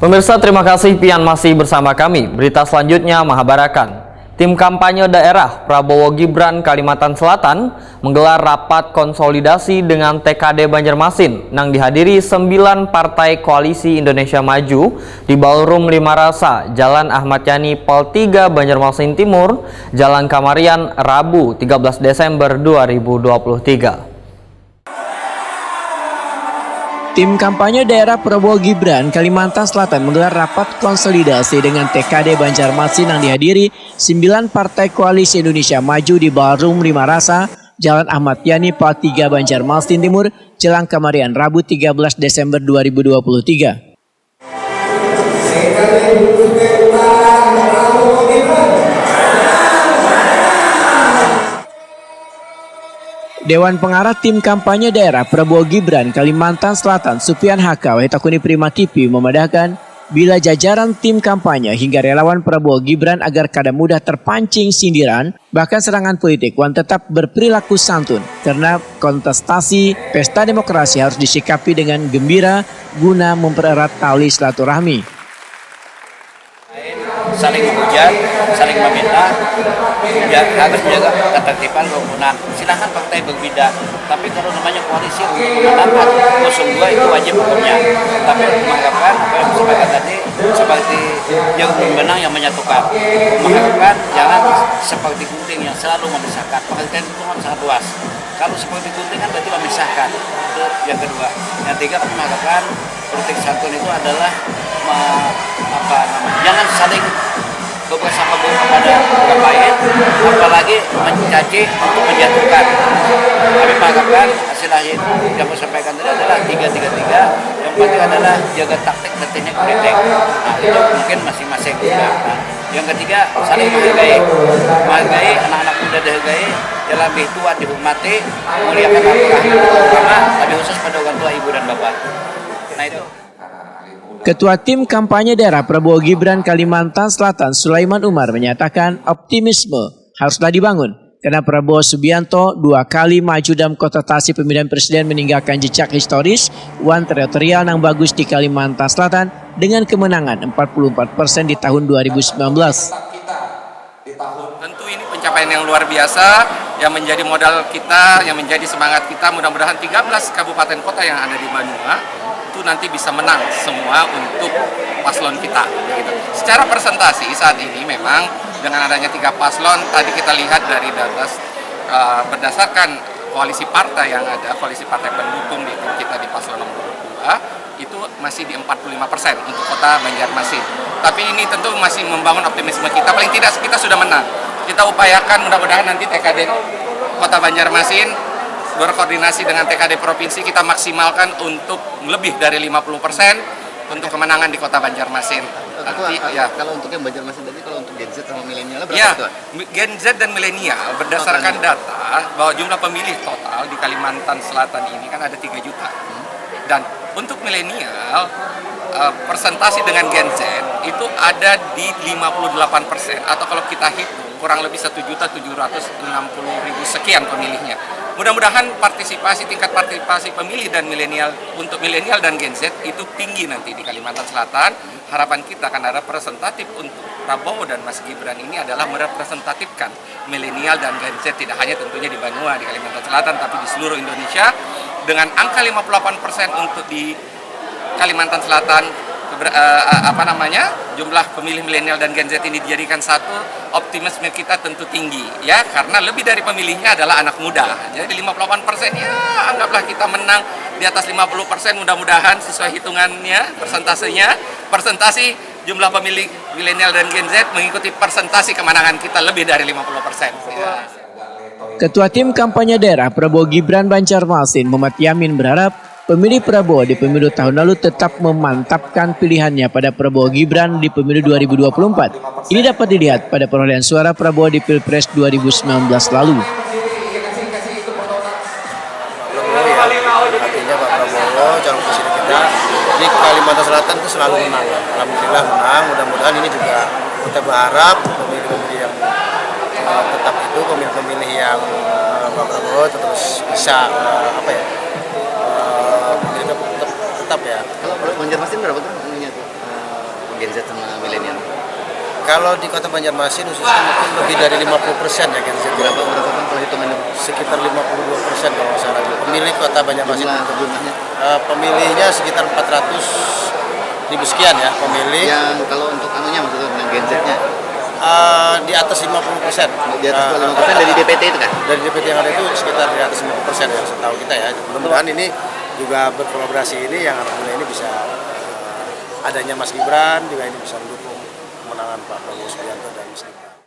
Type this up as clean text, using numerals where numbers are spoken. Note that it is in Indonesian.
Pemirsa, terima kasih Pian masih bersama kami. Berita selanjutnya Mahabarakan. Tim kampanye daerah Prabowo Gibran Kalimantan Selatan menggelar rapat konsolidasi dengan TKD Banjarmasin yang dihadiri 9 partai koalisi Indonesia Maju di Ballroom 5 Rasa, Jalan Ahmad Yani Pol 3 Banjarmasin Timur, Jalan Kamarian, Rabu 13 Desember 2023. Tim kampanye daerah Prabowo Gibran Kalimantan Selatan menggelar rapat konsolidasi dengan TKD Banjarmasin yang dihadiri 9 partai koalisi Indonesia Maju di Ballroom 5 Rasa, Jalan Ahmad Yani Pol 3 Banjarmasin Timur, Jalan Kamarian, Rabu 13 Desember 2023. Dewan Pengarah Tim Kampanye Daerah Prabowo Gibran Kalimantan Selatan Supian Haka Wahitakuni Prima TV memandahkan bila jajaran tim kampanye hingga relawan Prabowo Gibran agar kadang mudah terpancing sindiran bahkan serangan politik wan tetap berperilaku santun karena kontestasi pesta demokrasi harus disikapi dengan gembira guna mempererat tali silaturahmi. Saling menghujat, saling meminta, ya harus menjaga ketertiban kerukunan. Silahkan partai berbeda, tapi kalau namanya koalisi untuk memenangkan 02 itu wajib hukumnya. Tapi mengharapkan apa yang disampaikan tadi seperti yang benang yang menyatukan. Mengharapkan jangan seperti gunting yang selalu memisahkan. Pengertian itu kan sangat luas. Kalau seperti gunting kan berarti memisahkan. Itu yang kedua. Yang tiga kami mengharapkan politik santun itu adalah jangan saling bersama kepada orang lain, apalagi mencaci untuk menjatuhkan. Kami mengharapkan hasil akhir yang saya sampaikan tadi adalah 3-3-3. Yang penting adalah jaga taktik dan teknik politik. Nah, itu mungkin masing-masing. Nah, yang ketiga saling menghargai anak-anak muda dihargai, yang lebih tua dihormati, muliakan agama, lebih khusus pada orang tua ibu dan bapak. Nah itu. Ketua Tim Kampanye Daerah Prabowo Gibran Kalimantan Selatan Sulaiman Umar menyatakan optimisme haruslah dibangun karena Prabowo Subianto 2 kali maju dalam kontestasi pemilihan presiden meninggalkan jejak historis wan teritorial yang bagus di Kalimantan Selatan dengan kemenangan 44% di tahun 2019. Tentu ini pencapaian yang luar biasa yang menjadi modal kita, yang menjadi semangat kita. Mudah-mudahan 13 kabupaten kota yang ada di Banua itu nanti bisa menang semua untuk paslon kita. Gitu. Secara presentasi saat ini memang dengan adanya 3 paslon, tadi kita lihat dari data berdasarkan koalisi partai yang ada, koalisi partai pendukung di kita di paslon nomor 2 itu masih di 45% untuk kota Banjarmasin. Tapi ini tentu masih membangun optimisme kita, paling tidak kita sudah menang. Kita upayakan mudah-mudahan nanti TKD kota Banjarmasin berkoordinasi dengan TKD provinsi kita maksimalkan untuk lebih dari 50% untuk kemenangan di kota Banjarmasin. Nanti, ya. Kalau untuk yang Banjarmasin tadi, kalau untuk Gen Z sama milenial berapa ya, itu? Gen Z dan milenial berdasarkan data bahwa jumlah pemilih total di Kalimantan Selatan ini kan ada 3 juta. Dan untuk milenial persentase dengan Gen Z itu ada di 58% atau kalau kita hitung kurang lebih 1.760.000 sekian pemilihnya. Mudah-mudahan tingkat partisipasi pemilih dan milenial untuk milenial dan Gen Z itu tinggi nanti di Kalimantan Selatan. Harapan kita akan ada representatif untuk Prabowo dan Mas Gibran ini adalah merepresentatifkan milenial dan Gen Z tidak hanya tentunya di Banua di Kalimantan Selatan tapi di seluruh Indonesia dengan angka 58% untuk di Kalimantan Selatan. Jumlah pemilih milenial dan Gen Z ini dijadikan satu, optimisme kita tentu tinggi ya karena lebih dari pemilihnya adalah anak muda. Jadi 58% ya anggaplah kita menang di atas 50%, mudah-mudahan sesuai hitungannya persentase jumlah pemilih milenial dan Gen Z mengikuti persentase kemenangan kita lebih dari 50%. Ya. Ketua Tim Kampanye Daerah Prabowo Gibran Banjarmasin Muhammad Yamin berharap pemilih Prabowo di pemilu tahun lalu tetap memantapkan pilihannya pada Prabowo Gibran di pemilu 2024. Ini dapat dilihat pada perolehan suara Prabowo di Pilpres 2019 lalu. Artinya Pak Prabowo, calon presiden kita di Kalimantan Selatan itu selalu menang. Alhamdulillah menang, mudah-mudahan ini juga kita berharap pemilih-pemilih yang tetap itu, pemilih-pemilih yang Pak Prabowo terus bisa tetap ya. Kalau Banjarmasin berapa tuh ininya tuh? Gen Z sama milenial? Kalau di Kota Banjarmasin khususnya mungkin lebih dari 50% ya Gen Z. Berapa kan kalau hitungannya? Sekitar 52% kalau nggak salah. Pemilih Kota Banjarmasin. Jumlahnya? Pemilihnya sekitar 400.000 sekian ya pemilih. Yang kalau untuk anunya maksudnya Gen Z-nya? Di atas 50%. Di atas 50% dari DPT itu kan? Dari DPT yang ada itu sekitar di atas 50% ya setahu kita ya. Mudah-mudahan ini juga berkolaborasi ini yang alhamdulillah ini bisa adanya Mas Gibran juga ini bisa mendukung kemenangan Pak Prabowo Subianto dan Mas Gibran.